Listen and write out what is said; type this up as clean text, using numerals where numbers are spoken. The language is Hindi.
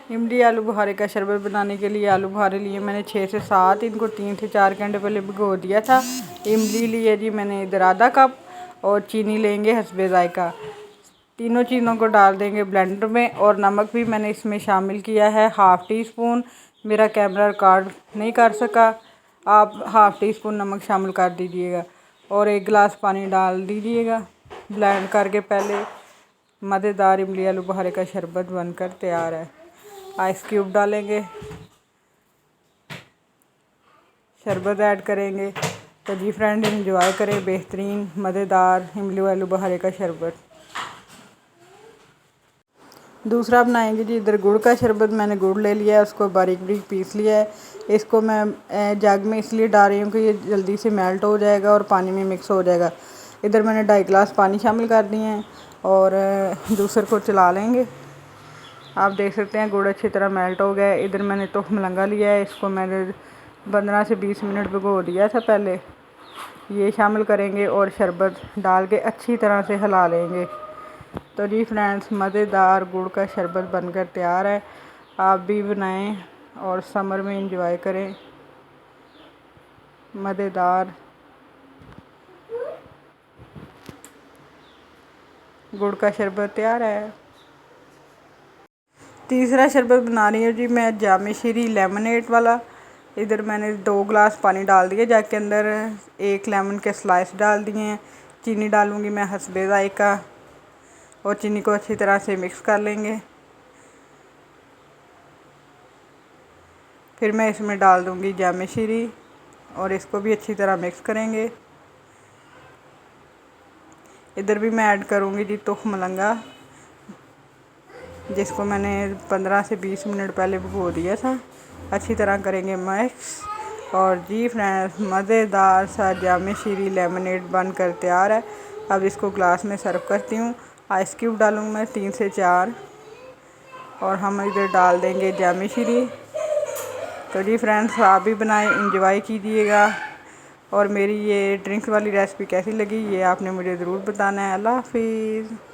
इमली आलू बुखारे का शरबत बनाने के लिए आलू बुखारे लिए मैंने 6 से 7, इनको 3 से 4 घंटे पहले भिगो दिया था। इमली लिए जी मैंने इधर आधा कप और चीनी लेंगे हस्बे ज़ायका। तीनों चीज़ों को डाल देंगे ब्लेंडर में और नमक भी मैंने इसमें शामिल किया है हाफ़ टी स्पून। मेरा कैमरा रिकॉर्ड नहीं कर सका, आप हाफ़ टी स्पून नमक शामिल कर दीजिएगा और 1 गिलास पानी डाल दीजिएगा। ब्लेंड करके पहले मज़ेदार इमली आलू बुखारे का शरबत बनकर तैयार है। आइस क्यूब डालेंगे, शरबत ऐड करेंगे। तो जी फ्रेंड एंजॉय करें बेहतरीन मज़ेदार इमली आलू बुखारे का शरबत। दूसरा बनाएंगे जी इधर गुड़ का शरबत। मैंने गुड़ ले लिया है, उसको बारीक बारीक पीस लिया है। इसको मैं जग में इसलिए डाल रही हूँ कि ये जल्दी से मेल्ट हो जाएगा और पानी में मिक्स हो जाएगा। इधर मैंने 2.5 गिलास पानी शामिल कर दिए हैं और जूसर को चला लेंगे। आप देख सकते हैं गुड़ अच्छी तरह मेल्ट हो गया है। इधर मैंने तो मलंगा लिया है, इसको मैंने 15 से 20 मिनट भिगो दिया था पहले। ये शामिल करेंगे और शरबत डाल के अच्छी तरह से हिला लेंगे। तो जी फ्रेंड्स मज़ेदार गुड़ का शरबत बनकर तैयार है। आप भी बनाएं और समर में एंजॉय करें। मज़ेदार गुड़ का शरबत तैयार है। तीसरा शरबत बना रही हूँ जी मैं जामे शीरी लेमनेड वाला। इधर मैंने 2 गिलास पानी डाल दिए जग के अंदर, 1 लेमन के स्लाइस डाल दिए हैं। चीनी डालूँगी मैं हस्बे ज़ायका और चीनी को अच्छी तरह से मिक्स कर लेंगे। फिर मैं इसमें डाल दूँगी जामे शीरी और इसको भी अच्छी तरह मिक्स करेंगे। इधर भी मैं ऐड करूँगी जी तुख मलंगा, जिसको मैंने 15 से 20 मिनट पहले भिगो दिया था। अच्छी तरह करेंगे मिक्स और जी फ्रेंड्स मज़ेदार सा जामे शीरी लेमनेड बनकर तैयार है। अब इसको ग्लास में सर्व करती हूँ। आइस क्यूब डालूँगी मैं 3 से 4 और हम इधर डाल देंगे जामे शीरी। तो जी फ्रेंड्स आप भी बनाएं, इंजॉय कीजिएगा और मेरी ये ड्रिंक्स वाली रेसिपी कैसी लगी ये आपने मुझे ज़रूर बताना है। अल्लाह हाफिज़।